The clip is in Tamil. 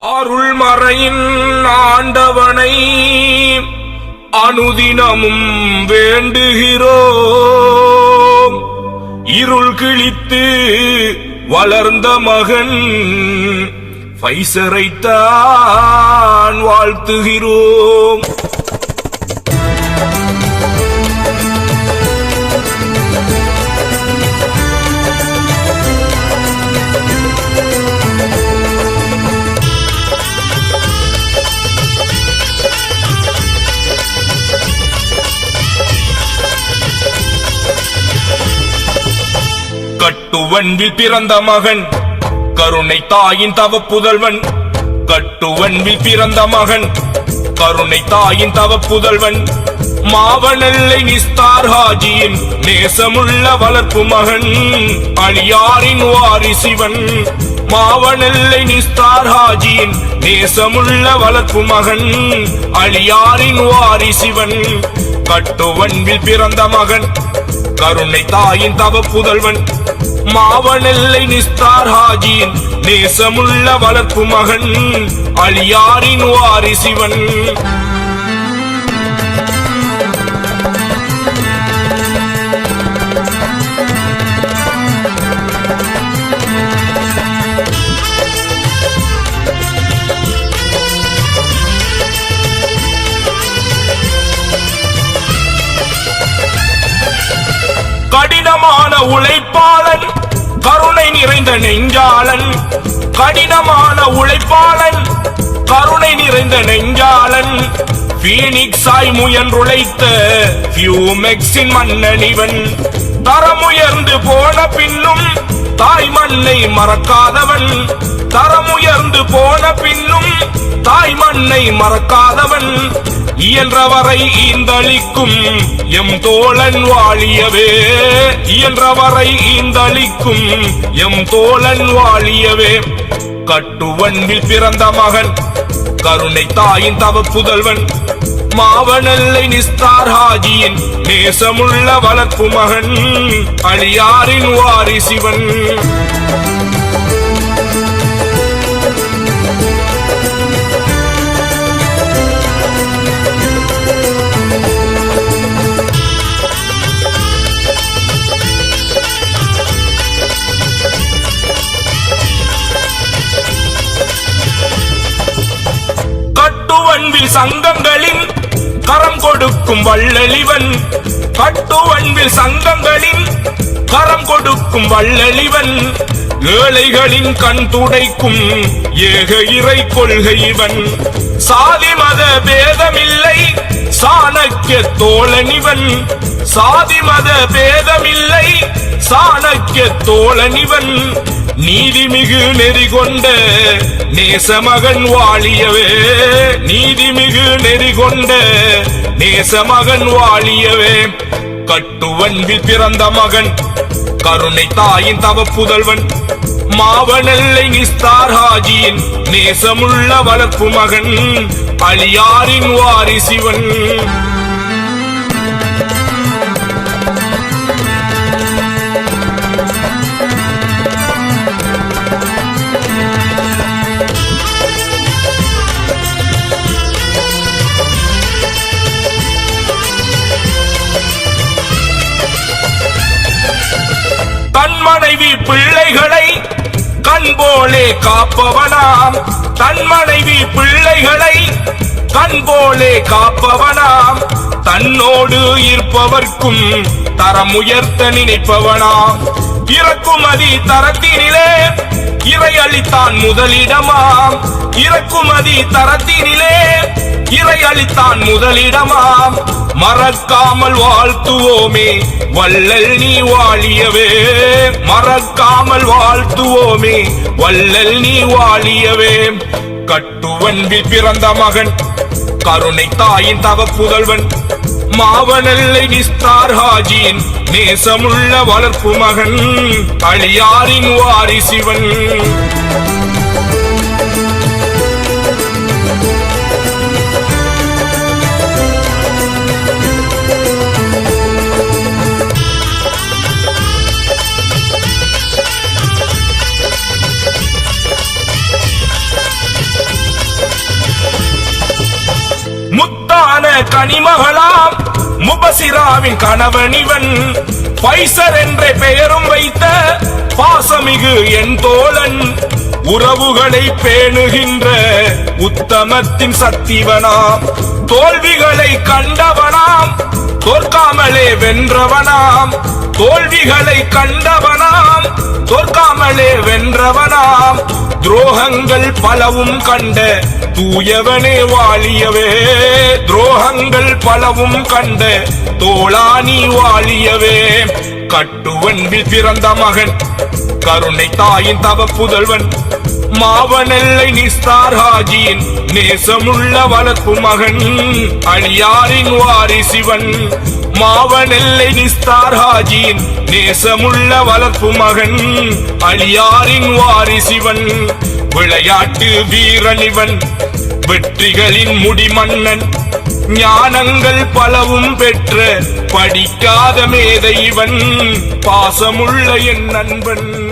அருள்மறையின் ஆண்டவனை அனுதினமும் வேண்டுகிறோம். இருள் கிழித்து வளர்ந்த மகன் பைசரைத்தான் வாழ்த்துகிறோம். கட்டுவன்பில் பிறந்த மகன் கருணை தாயின் தவ புதல்வன். கட்டுவன்பில் பிறந்த மகன் கருணை தாயின் தவ புதல்வன். மாவனெல்லை நிஸ்தார் ஹாஜியின் நேசமுள்ள வளர்ப்பு மகன் அழியாரின் வாரிசிவன். மாவனெல்லை நிஸ்தார் ஹாஜியின் நேசமுள்ள வளர்ப்பு மகன் அழியாரின் வாரிசிவன். கட்டுவன்பில் பிறந்த மகன் கருணை தாயின் தவ புதல்வன். மாவனெல்லை நிஸ்தார் ஹாஜியின் நேசமுள்ள வளர்ப்பு மகன் அழியாரின் வாரிசிவன். கடினமான உழைப்பாளன் கருணை நிறைந்த நெஞ்சாளன். கடினமான உழைப்பாளன் கருணை நிறைந்த நெஞ்சாளன். பீனிக்ஸாய் முயன்றுழைத்த பியூமெக்ஸின் மன்னனிவன். தரமுயர்ந்து போன பின்னும் தாய் மண்ணை மறக்காதவன். தரமுயர்ந்து போன பின்னும் தாய் மண்ணை மறக்காதவன். இயன்றவரை ஈந்தளிக்கும் எம் தோழன் வாழியவே. இயன்றவரை ஈந்தளிக்கும் எம் தோழன் வாழியவே. கட்டுவன்பில் பிறந்த மகன் கருணை தாயின் தவ புதல்வன். மாவனெல்லை நிஸ்தார் ஹாஜியின் நேசமுள்ள வளர்ப்பு மகன் அழியாரின் வாரிசிவன். கட்டுவன்பில் சங்கங்களின் கரம் கொடுக்கும் வள்ளலிவன். கட்டுவன்பில் சங்கங்களின் கரம் கொடுக்கும் வள்ளலிவன். ஏழைகளின் கண் துடைக்கும் ஏக இறை கொள்கைவன். சாதி மத பேதமில்லை சாணக்கிய தோழனிவன். சாதி மத பேதமில்லை சாணக்கிய தோழனிவன். நீதிமிகு நெறி கொண்ட நேசமகன் வாழியவே. நீதிமிகு நெறி கொண்ட நேசமகன் வாழியவே. கட்டுவன்பில் பிறந்த மகன் கருணை தாயின் தவ புதல்வன். மாவனெல்லை நிஸ்தார் ஹாஜியின் நேசமுள்ள வளர்ப்பு மகன் அழியாரின் வாரிசிவன். தன் மனைவி பிள்ளைகளை கண் போலே காப்பவனாம். தன் மனைவி பிள்ளைகளை கண் போலே காப்பவனாம். தன்னோடு இருப்பவர்க்கும் தரம் உயர்த்த நினைப்பவனாம். இறக்குமதி தரத்தினிலே இறை அளித்தான் முதலிடமாம். இறக்குமதி தரத்தினிலே இறை அளித்தான் முதலிடமாம். மறக்காமல் வாழ்த்துவோமே வள்ளல் நீ வாழியவே. மறக்காமல் வாழ்த்துவோமே வள்ளல் நீ வாழியவே. கட்டுவன்பில் பிறந்த மகன் கருணை தாயின் தவ புதல்வன். மாவனெல்லை நிஸ்தார் ஹாஜியின் நேசமுள்ள வளர்ப்பு மகன் அழியாரின் வாரிசிவன். தனிமகளாம் முபசிராவின் கணவன் இவன். பைசர் என்ற பெயரும் வைத்த பாசமிகு என் தோழன். உறவுகளை பேணுகின்ற உத்தமத்தின் சத்திவனாம். தோல்விகளை கண்டவனாம், தோற்காமலே வென்றவனாம். தோல்விகளை கண்டவனாம், தோற்காமலே வென்றவனாம். துரோகங்கள் பலவும் கண்ட தூயவனே வாழியவே. துரோகங்கள் பலவும் கண்ட தோளானி வாழியவே. கட்டுவன்பில் பிறந்த மகன், கருணை தாயின் தவ புதல்வன், மாவனெல்லை நிஸ்தார் ஹாஜியின் நேசமுள்ள வளர்ப்பு மகன், அழியாரின் வாரிசிவன். மாவனெல்லை நிஸ்தார் ஹாஜியின் நேசமுள்ள வளர்ப்பு மகன், அழியாரின் வாரிசிவன். விளையாட்டு வீரனிவன், வெற்றிகளின் முடிமன்னன். ஞானங்கள் பலவும் பெற்ற படிக்காத மேதை இவன். பாசமுள்ள என் நண்பன்.